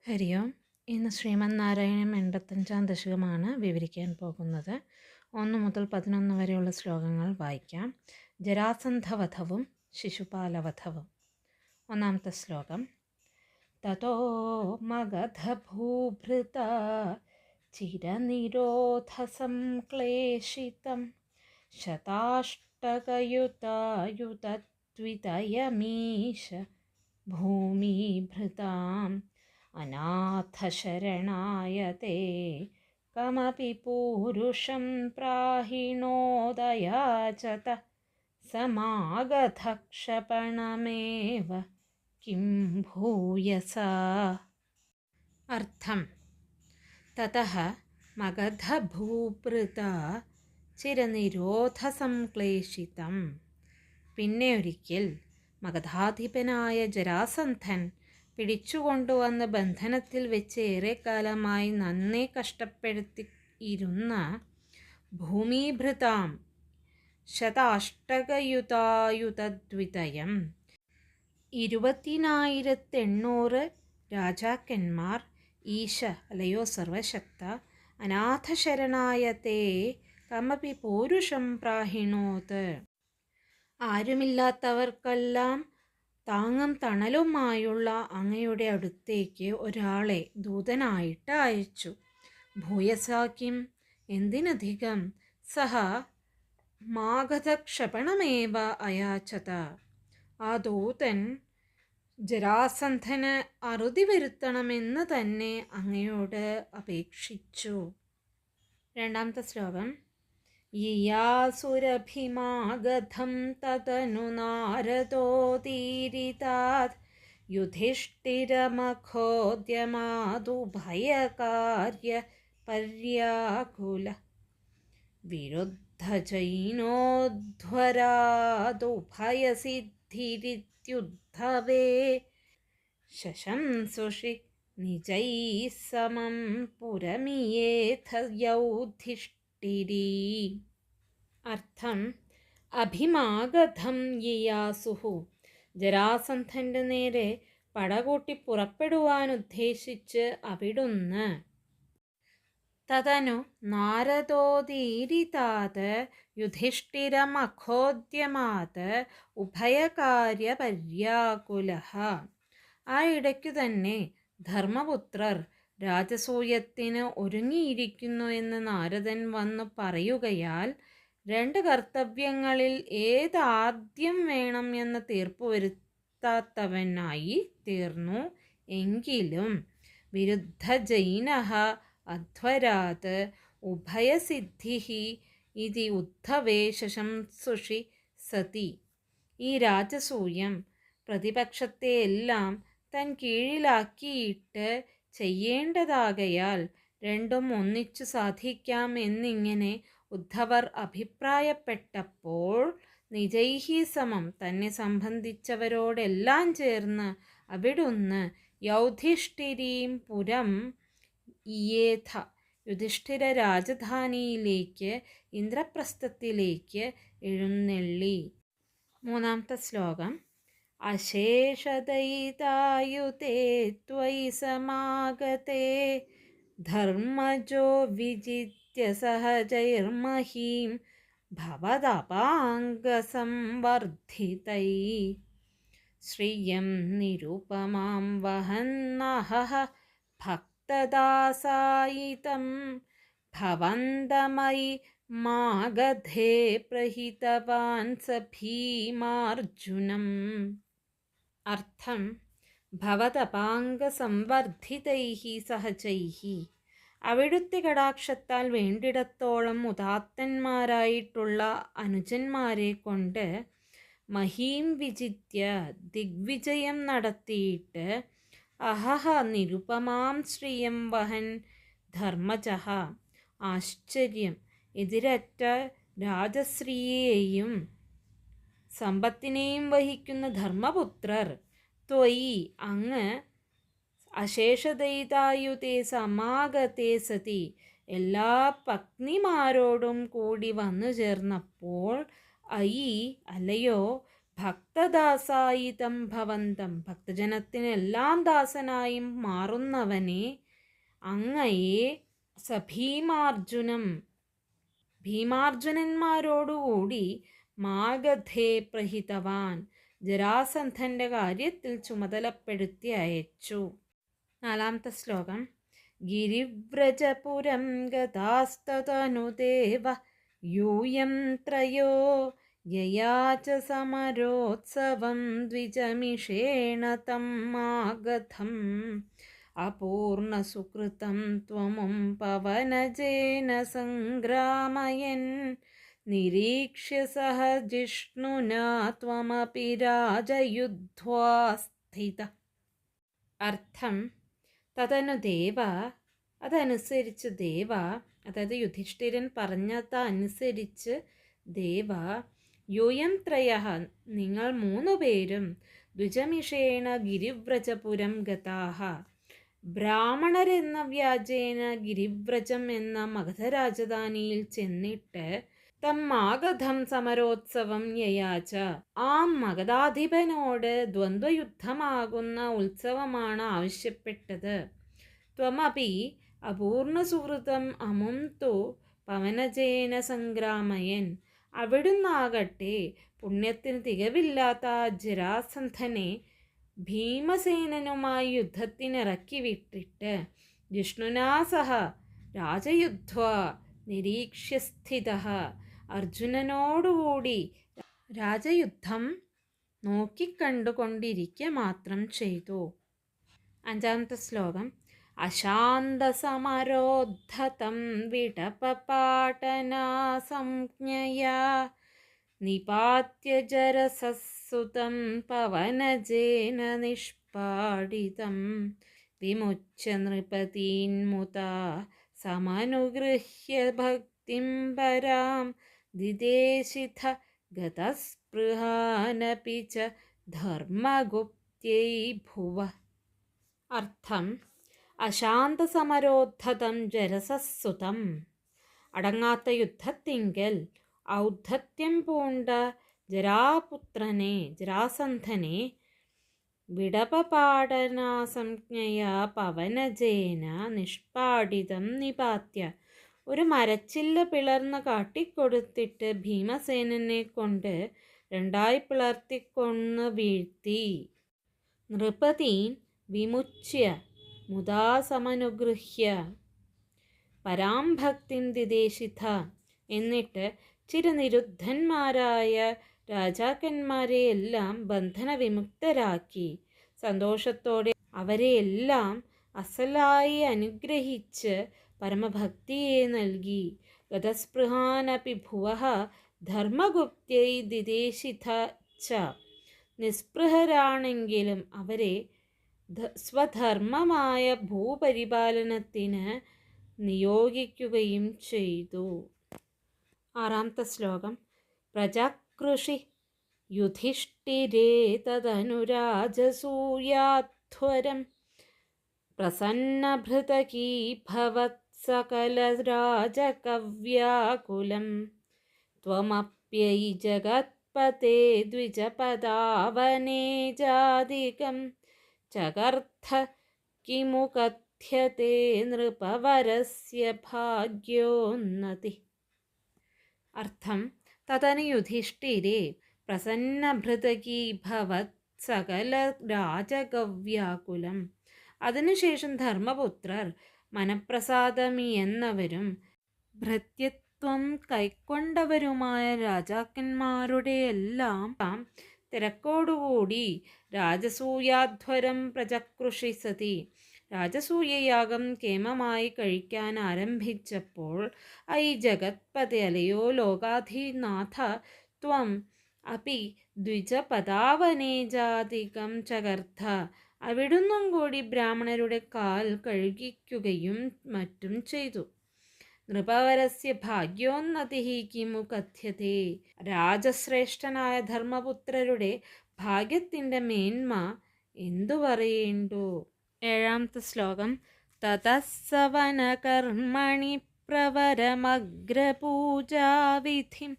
ഹരി ഓം. ഇന്ന് ശ്രീമന്നാരായണം 85-ാം ദശകമാണ് വിവരിക്കാൻ പോകുന്നത്. 1 മുതൽ 11 വരെയുള്ള ശ്ലോകങ്ങൾ വായിക്കാം. ജരാസന്ധവധവും ശിശുപാലവധവും. ഒന്നാമത്തെ ശ്ലോകം. തതോ മഗധഭൂഭൃത ചിരനിരോധസംക്ലേശിതം ശതാഷ്ടകയുതായുതദ്വിതയമീശ ഭൂമിഭൃതാം അനാഥശരണായ തേ കമപി പൂരുഷം പ്രാഹിണോദയാചത സമാഗധക്ഷപണമേവ കിം ഭൂയസ. അർത്ഥം: തതഃ മഗധഭൂഭൃത ചിരനിരോധസംക്ലേശിതം. പിന്നെ ഒരിക്കൽ മഗധാധിപനായ ജരാസന്ധൻ പിടിച്ചുകൊണ്ടുവന്ന് ബന്ധനത്തിൽ വെച്ച് ഏറെക്കാലമായി നന്നേ കഷ്ടപ്പെടുത്തിയിരുന്ന ഭൂമിഭൃതാം ശതാഷ്ടകയുതായുതദ്വിതയം 20,800 രാജാക്കന്മാർ ഈശ അല്ലയോ സർവശക്ത അനാഥശരണായ തേ കമപി പൂരുഷം പ്രാഹിണോത്. ആരുമില്ലാത്തവർക്കെല്ലാം താങ്ങും തണലുമായുള്ള അങ്ങയുടെ അടുത്തേക്ക് ഒരാളെ ദൂതനായിട്ട് അയച്ചു. ഭൂയസാക്കിം എന്തിനധികം സഹ മാഗധക്ഷപണമേവ അയാചത. ആ ദൂതൻ ജരാസന്ധന് അറുതി വരുത്തണമെന്ന് തന്നെ അങ്ങയോട് അപേക്ഷിച്ചു. രണ്ടാമത്തെ ശ്ലോകം. യിയാസുരഭിമാഗധം തതനു നാരദോദീരിതാത് യുധിഷ്ഠിരമഖോദ്യമാദുഭയകാര്യ പര്യാകുല വിരുദ്ധജൈനോധ്വരാദുഭയസിദ്ധിരിത്യുദ്ധവേ ശശംസുഷി നിജൈഃ സമം പുരമിയേഥ യൗധിഷ്ഠിരീ. അർത്ഥം: അഭിമാഗധം യിയാസുഹു. ജരാസന്ധൻ്റെ നേരെ പടകൂട്ടി പുറപ്പെടുവാനുദ്ദേശിച്ച് അവിടുന്ന് തതനു നാരദോദീരിതാത് യുധിഷ്ഠിരമഖോദ്യമാത് ഉഭയകാര്യ പര്യാകുലഃ. ആ ഇടയ്ക്കു തന്നെ ധർമ്മപുത്രർ രാജസൂയത്തിന് ഒരുങ്ങിയിരിക്കുന്നു എന്ന് നാരദൻ വന്നു പറയുകയാൽ 2 കർത്തവ്യങ്ങളിൽ ഏതാദ്യം വേണം എന്ന് തീർപ്പു വരുത്താത്തവനായി തീർന്നു. എങ്കിലും വിരുദ്ധജൈനഃ അധ്വരാത് ഉഭയസിദ്ധിഃ ഇതി ഉദ്ധവേ ശശംസുഷി സതി. ഈ രാജസൂയം പ്രതിപക്ഷത്തെയെല്ലാം തൻ കീഴിലാക്കിയിട്ട് ചെയ്യേണ്ടതാകയാൽ രണ്ടും ഒന്നിച്ചു സാധിക്കാം എന്നിങ്ങനെ ഉദ്ധവർ അഭിപ്രായപ്പെട്ടപ്പോൾ നിജൈഹി സമം തന്നെ സംബന്ധിച്ചവരോടെല്ലാം ചേർന്ന് അവിടുന്ന് യൗധിഷ്ഠിരീം പുരം ഇയേഥ യുധിഷ്ഠിര രാജധാനിയിലേക്ക് ഇന്ദ്രപ്രസ്ഥത്തിലേക്ക് എഴുന്നള്ളി. മൂന്നാമത്തെ ശ്ലോകം. അശേഷദയിതായുതേ ത്വയി സമാഗതേ ധർമ്മജോ വിജിത്യ സഹജൈർമഹീം ഭവദപാംഗസംവർദ്ധിതൈ ശ്രിയം നിരുപമാം വഹന്നഹഃ ഭക്തദാസായിതം ഭവന്തമയി മാഗധേ പ്രഹിതവാൻ സ ഭീമാർജുനം. അർത്ഥം: ഭവതപാംഗസംവർദ്ധിതൈഃ സഹജൈഃ. അവിടുത്തെ കടാക്ഷത്താൽ വേണ്ടിടത്തോളം ഉദാത്തന്മാരായിട്ടുള്ള അനുജന്മാരെ കൊണ്ട് മഹീം വിജിത്യ ദിഗ്വിജയം നടത്തിയിട്ട് അഹഹ നിരുപമാം ശ്രിയം വഹൻ ധർമ്മജഃ ആശ്ചര്യം എതിരറ്റ രാജശ്രീയെയും സമ്പത്തിനെയും വഹിക്കുന്ന ധർമ്മപുത്രർ ത്വയി അങ്ങ് അശേഷദയിതായുതേ സമാഗതേ സതി എല്ലാ പത്നിമാരോടും കൂടി വന്നു ചേർന്നപ്പോൾ അയി അല്ലയോ ഭക്തദാസായിതം ഭവന്തം, ഭക്തജനത്തിനെല്ലാം ദാസനായും മാറുന്നവനെ അങ്ങയെ സഭീമാർജുനം, ഭീമാർജുനന്മാരോടുകൂടി മാഗധേ പ്രഹിതവാൻ, ജരാസന്ധൻ്റെ കാര്യത്തിൽ ചുമതലപ്പെടുത്തി അയച്ചു. 4-ാമത്തെ ശ്ലോകം. ഗിരിവ്രജപുരം ഗതാസ്തതനുദേവ യൂയം ത്രയോ യയാച സമരോത്സവം ദ്വിജമിഷേണ തം മാഗധം അപൂർണസുകൃതം ത്വമും പവനജേന സംഗ്രാമയൻ നിരീക്ഷ്യ സഹ ജിഷ്ണുനാ ത്വമപി രാജയുദ്ധ്വാ സ്ഥിത. അർത്ഥം: തതനു ദേവ, അതനുസരിച്ച് ദേവ, അതായത് യുധിഷ്ഠിരൻ പറഞ്ഞതനുസരിച്ച് ദേവ, യൂയം ത്രയ, നിങ്ങൾ 3 പേരും, ദ്വിജമിഷേണ ഗിരിവ്രജപുരം ഗതാഹ, ബ്രാഹ്മണരെന്ന വ്യാജേന ഗിരിവ്രജം എന്ന മഗധ രാജധാനിയിൽ ചെന്നിട്ട്, തം മാഗധം സമരോത്സവം യയാച്ച, ആ മഗധാധിപനോട് ദ്വന്ദ്വയുദ്ധമാകുന്ന ഉത്സവമാണ് ആവശ്യപ്പെട്ടത്. ത്വമപി അപൂർണസുഹൃതം അമും തു പവനജേന സംഗ്രാമയൻ, അവിടുന്നാകട്ടെ പുണ്യത്തിന് തികവില്ലാത്ത ജരാസന്ധനെ ഭീമസേനനുമായി യുദ്ധത്തിനിറക്കി വിട്ടിട്ട് ജിഷ്ണുനാ സഹ രാജയുദ്ധ്വാ നിരീക്ഷ്യസ്ഥിതഃ, അർജുനനോടുകൂടി രാജയുദ്ധം നോക്കിക്കണ്ടുകൊണ്ടിരിക്കുക മാത്രം ചെയ്തു. 5-ാമത്തെ ശ്ലോകം. അശാന്തസമരോദ്ധതം വിടപപാടനാ സംജ്ഞയാ നിപാത്യ ജരസസുതം പവനജേന നിഷ്പാടിതം വിമുച്യ നൃപതീന്മുതാ സമനുഗൃഹ്യ ഭക്തിം പരാം ദിദേശിഥ ഗതസ്പൃഹാനപി ച ധർമ്മഗുപ്ത്യൈ ഭുവ. അർത്ഥം: അശാന്തസമരോദ്ധതം ജരസസുതം, അടങ്ങാത്ത യുദ്ധത്തിങ്കൽ ഔദ്ധത്യം പൂണ്ട ജരാപുത്രനെ, ജരാസന്ധനെ, വിടപപാടനാസംജ്ഞയാ പവനജേന നിഷ്പാടിതം നിപാത്യ, ഒരു മരച്ചില്ല പിളർന്ന് കാട്ടിക്കൊടുത്തിട്ട് ഭീമസേനനെ കൊണ്ട് 2 പിളർത്തിക്കൊന്ന് വീഴ്ത്തി. നൃപതീൻ വിമുച്യ മുദാ സമനുഗൃഹ്യ പരാം ഭക്തിം ദിദേശിഥ, എന്നിട്ട് ചിരനിരുദ്ധന്മാരായ രാജാക്കന്മാരെയെല്ലാം ബന്ധനവിമുക്തരാക്കി സന്തോഷത്തോടെ അവരെയെല്ലാം അസലായി അനുഗ്രഹിച്ച് പരമഭക്തിയെ നൽകി. ഗതസ്പൃഹാനപി ഭുവഃ ധർമ്മഗുപ്ത്യൈ ദിദേശിഥ ച, നിസ്പൃഹരാണെങ്കിലും അവരെ സ്വധർമ്മമായ ഭൂപരിപാലനത്തിന് നിയോഗിക്കുകയും ചെയ്തു. 6-ാമത്തെ ശ്ലോകം. പ്രജകൃഷി യുധിഷ്ഠിരേ തദനുരാജസൂയാധ്വരം പ്രസന്നഭൃതകീഭവത്സകലരാജകവ്യാകുലം ത്വമപ്യൈ ജഗത്പതേ ദ്വിജപദാവനേജാദികം ചകർത്ഥ കിമു കഥ്യത്തെ നൃപവരസ്യ ഭാഗ്യോന്നതി. അർത്ഥം: തതനു യുധിഷ്ഠിരേ പ്രസന്നഭൃതകീഭവത് സകല രാജകവ്യാകുലം, അതിനുശേഷം ധർമ്മപുത്രർ മനഃപ്രസാദമിയെന്നവരും ഭൃത്യത്വം കൈക്കൊണ്ടവരുമായ രാജാക്കന്മാരുടെ എല്ലാം തിരക്കോടുകൂടി രാജസൂയാധ്വരം പ്രജകൃഷി സതി, രാജസൂയയാഗം കേമമായി കഴിക്കാൻ ആരംഭിച്ചപ്പോൾ, ഐ ജഗത്പതി, അലയോ ലോകാധിനാഥ, ത്വം അപി ദ്വിജപദാവനേജാദികം ചകർത്ത, അവിടുന്നും കൂടി ബ്രാഹ്മണരുടെ കാൽ കഴുകിക്കുകയും മറ്റും ചെയ്തു. നൃപവരസ്യ ഭാഗ്യോന്നതി കിമു കഥ്യത്തെ, രാജശ്രേഷ്ഠനായ ധർമ്മപുത്രരുടെ ഭാഗ്യത്തിൻ്റെ മേന്മ എന്തു പറയേണ്ടു. 7-ാമത്തെ ശ്ലോകം. തതസ്സവനകർമ്മണി പ്രവരമഗ്രപൂജാവിധിം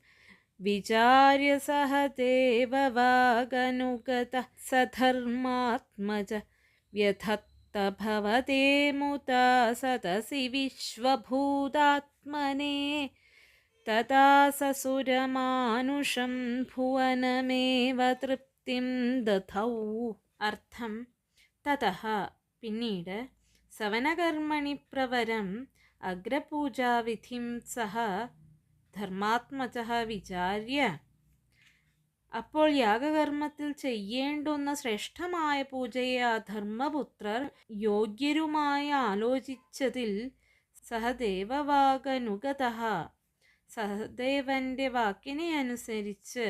വിചാര്യ സഹ ദേവവാഗനുഗതഃ സധർമാത്മജ വ്യഥത്ത ഭവതേ മുതാ സതസി വിശ്വഭൂതാത്മനേ തഥാ സസുരമാനുഷം ഭുവനമേവ തൃപ്തിം ദധൗ. അർത്ഥം: തതഃ പിന്നീട് സവനകർമ്മണി പ്രവരം അഗ്രപൂജാവിധിം സഹ ധർമാത്മജഃ വിചാര്യ, അപ്പോൾ യാഗകർമ്മത്തിൽ ചെയ്യേണ്ടുന്ന ശ്രേഷ്ഠമായ പൂജയെ ആ ധർമ്മപുത്രർ യോഗ്യരുമായി ആലോചിച്ചതിൽ സഹദേവവാഗനുഗതഃ സഹദേവന്റെ വാക്കിനെ അനുസരിച്ച്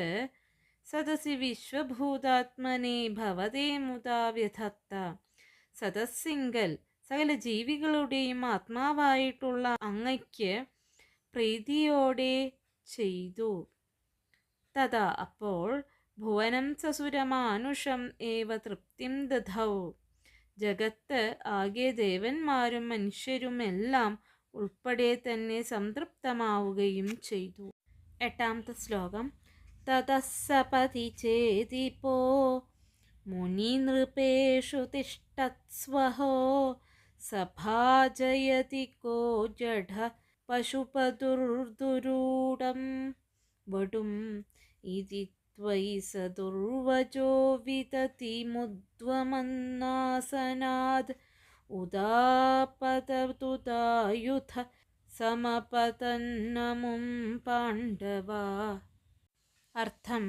സദസി വിശ്വഭൂതാത്മനെ ഭവതേ മുതാ വ്യഥത്ത സദസ്സിങ്കൽ സകല ജീവികളുടെയും ആത്മാവായിട്ടുള്ള അങ്ങയ്ക്ക് പ്രീതിയോടെ ചെയ്തു. തഥാ അപ്പോൾ ഭുവനം സസുരമാനുഷം ഏവ തൃപ്തിം ദധൗ, ജഗത്ത് ആകെ ദേവന്മാരും മനുഷ്യരുമെല്ലാം ഉൾപ്പെടെ തന്നെ സംതൃപ്തമാവുകയും ചെയ്തു. 8ാമത്തെ ശ്ലോകം. തതഃ സപതി ചേതിപോ മുനിനൃപേഷു തിഷ്ടത്സ്വഹോ സഭാജയതി കോ ജഡ പശുപതുർദുരൂഢം വടും ഇതി ത്വയി സദുർവചോ വിതതിമുദ്വമന്നാസനാദ് ഉദാപതതുദായുധ സമപതന്നമും പാണ്ഡവ. അർത്ഥം: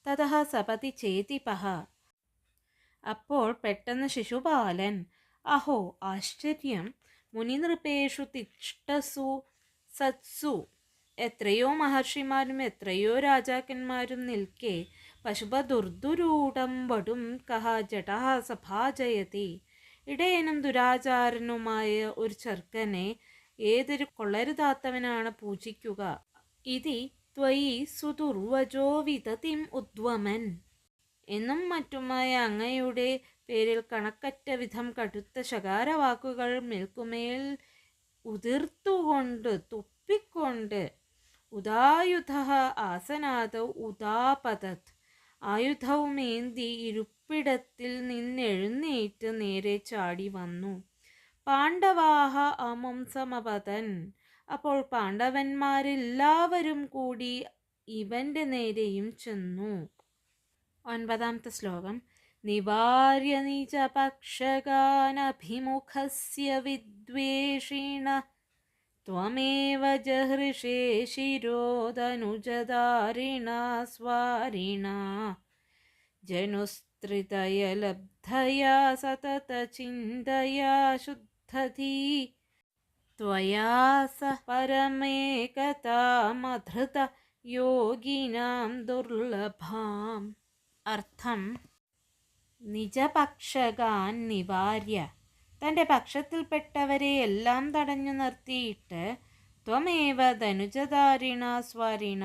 തതഃ സപതി ചേതിപഃ, അപ്പോൾ പെട്ടെന്ന് ശിശുപാലൻ, അഹോ ആശ്ചര്യം, മുനിനൃപേഷു തിഷ്ടസു സത്സു, എത്രയോ മഹർഷിമാരും എത്രയോ രാജാക്കന്മാരും നിൽക്കെ പശുപദുർദുരൂഢം വടും കഹ ജടഃ സഭാജയതി, ഇടയനും ദുരാചാരനുമായ ഒരു ചെറുക്കനെ ഏതൊരു കൊള്ളരുതാത്തവനാണ് പൂജിക്കുക. ഇതി ത്വയി സുദുർവചോ വിതതിം ഉദ്വമൻ, എന്നും മറ്റുമായ അങ്ങയുടെ പേരിൽ കണക്കറ്റ വിധം കടുത്ത ശകാരവാക്കുകൾ മേൽക്കുമേൽ ഉതിർത്തുകൊണ്ട് തുപ്പിക്കൊണ്ട് ഉദായുധ ആസനാദ് ഉദാപതത്, ആയുധവുമേന്തി ഇരിപ്പിടത്തിൽ നിന്നെഴുന്നേറ്റ് നേരെ ചാടി വന്നു. പാണ്ഡവാഹ അമും സമപതൻ, അപ്പോൾ പാണ്ഡവന്മാരെല്ലാവരും കൂടി ഇവന്റെ നേരെയും ചെന്നു. 9ാമത്തെ ശ്ലോകം. നിവാര്യ നിജപക്ഷഗാനഭിമുഖസ്യ വിദ്വേഷിണ ത്വമേവ ജഹൃഷേ ശിരോധനുജധാരിണാ സ്വാരിണാ ജനുസ്ത്രിതയലബ്ധയാ സതതചിന്തയാ ശുദ്ധധീ ത്വയാ സ പരമേകതാമധൃത യോഗിനാം ദുർലഭാം. അർത്ഥം: നിജപക്ഷകാൻ നിവാര്യ, തൻ്റെ പക്ഷത്തിൽപ്പെട്ടവരെ എല്ലാം തടഞ്ഞു നിർത്തിയിട്ട് ത്വമേവ ധനുജധാരിണ സ്വാരിണ,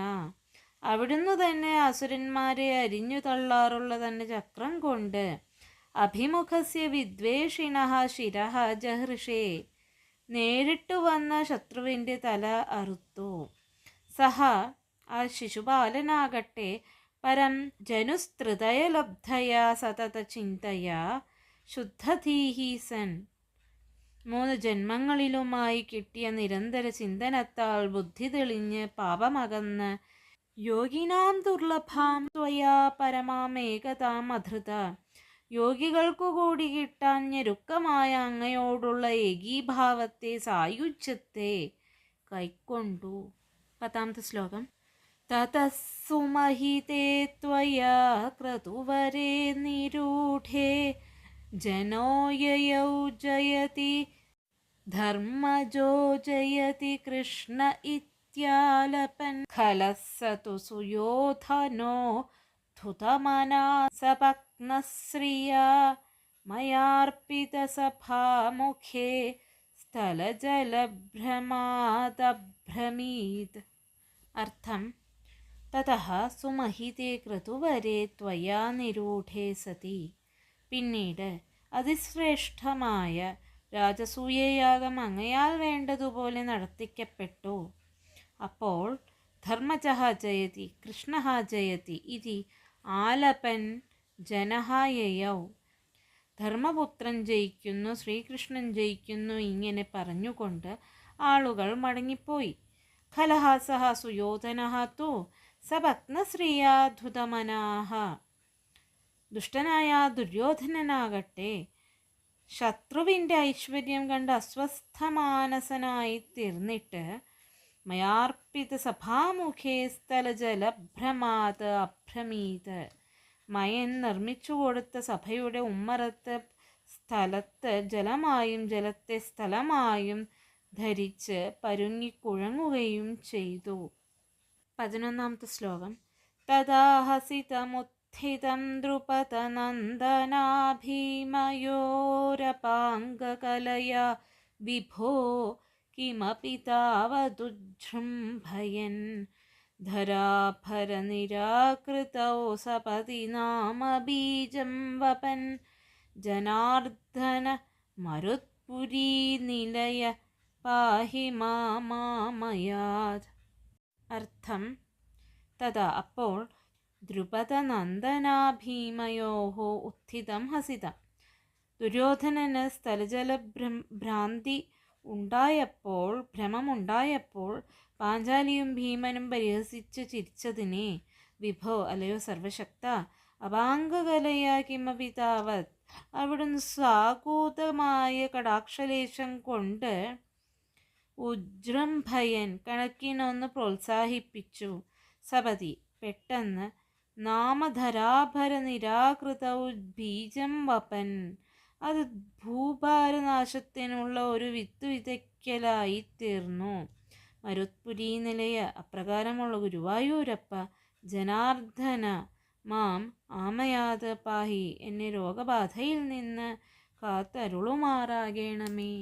അവിടുന്ന് തന്നെ അസുരന്മാരെ അരിഞ്ഞു തള്ളാറുള്ള തൻ്റെ ചക്രം കൊണ്ട് അഭിമുഖസ്യ വിദ്വേഷിണഃ ശിരഃ ജഹൃഷേ, നേരിട്ടു വന്ന ശത്രുവിൻ്റെ തല അറുത്തു. സഹ ആ ശിശുപാലനാകട്ടെ പരം ജനുസ്ത്രിതയലബ്ധയാ സതത ചിന്തയാ ശുദ്ധധീഹി സൻ, 3 ജന്മങ്ങളിലുമായി കിട്ടിയ നിരന്തര ചിന്തനത്താൽ ബുദ്ധി തെളിഞ്ഞ് പാപമകന്ന് യോഗിനാം ദുർലഭാം ത്വയാ പരമാം ഏകതാം അധൃത, യോഗികൾക്കു കൂടി കിട്ടാൻ ഞെരുക്കമായ അങ്ങയോടുള്ള ഏകീഭാവത്തെ സായുജ്യത്തെ കൈക്കൊണ്ടു. 10ാമത്തെ ശ്ലോകം. തതഃ സുമഹിതേ ത്വയാ ക്രതുവരേ നിരൂഢേ ജനോ യയൗ ജയതി ധർമ്മജോ ജയതി കൃഷ്ണ ഇത്യാലപൻ ഖലഃ സതു സുയോധനോ ധുതമനാ സപക്നശ്രിയാ മയാർപ്പിതസഭാമുഖേ സ്ഥലജലഭ്രമാദഭ്രമീത്. അർത്ഥം: തതഃ സുമഹിതേ ക്രതുവരേ ത്വയാ നിരൂഢേ സതി, പിന്നീട് അതിശ്രേഷ്ഠമായ രാജസൂയയാഗം അങ്ങയാൽ വേണ്ടതുപോലെ നടത്തിക്കപ്പെട്ടു. അപ്പോൾ ധർമ്മജഃ ജയതി കൃഷ്ണഃ ജയതി ഇതി ആലപൻ ജനഃ യയൗ. ധർമ്മപുത്രൻ ജയിക്കുന്നു, ശ്രീകൃഷ്ണൻ ജയിക്കുന്നു, ഇങ്ങനെ പറഞ്ഞുകൊണ്ട് ആളുകൾ മടങ്ങിപ്പോയി. ഖലഃ സഹ സുയോധനഃ തു സഭഗ്നശ്രിയാധുതമനാഃ. ദുഷ്ടനായ ദുര്യോധനനാകട്ടെ ശത്രുവിൻ്റെ ഐശ്വര്യം കണ്ട് അസ്വസ്ഥമാനസനായി തീർന്നിട്ട് മയാർപ്പിത സഭാമുഖേ സ്ഥലജലഭ്രമാത് അഭ്രമീത്. മയൻ നിർമ്മിച്ചു കൊടുത്ത സഭയുടെ ഉമ്മറത്ത് സ്ഥലത്ത് ജലമായും ജലത്തെ സ്ഥലമായും ധരിച്ച് പരുങ്ങിക്കുഴങ്ങുകയും ചെയ്തു. 11-ാമത്തെ ശ്ലോകം. തഥാ ഹസിതമുത്ഥിതം ദ്രുപദനന്ദനാഭീമയോരപാംഗകലയാ വിഭോ കിമപി താവതുജൃംഭയൻ ധരാഭരനിരാകൃതൗ സപതി നാമ ബീജം വപൻ ജനാർദ്ദന മരുത്പുരീനിലയ പാഹി മാമയാത്. അർത്ഥം: തഥാ അപ്പോൾ ദ്രുപദനന്ദനാഭീമയോഹോ ഉത്ഥിതം ഹസിതം. ദുര്യോധനന് സ്ഥലജലഭ്രാന്തി ഭ്രമമുണ്ടായപ്പോൾ പാഞ്ചാലിയും ഭീമനും പരിഹസിച്ചു ചിരിച്ചതിനെ വിഭോ അല്ലയോ സർവശക്ത അപാംഗകലയ കിമപി താവത് അവിടുന്ന് സാകൂതമായ കടാക്ഷലേശം കൊണ്ട് ഉജൃംഭയൻ കണക്കിനൊന്ന് പ്രോത്സാഹിപ്പിച്ചു. സപതി പെട്ടെന്ന് നാമധരാഭര നിരാകൃത ബീജം വപൻ അത് ഭൂഭാരനാശത്തിനുള്ള ഒരു വിത്ത് വിതയ്ക്കലായി തീർന്നു. മരുത്പുരി നിലയ അപ്രകാരമുള്ള ഗുരുവായൂരപ്പ ജനാർദ്ദന മാം ആമയാത് പാഹി എന്നെ രോഗബാധയിൽ നിന്ന് കാത്തരുളുമാറാകണമേ.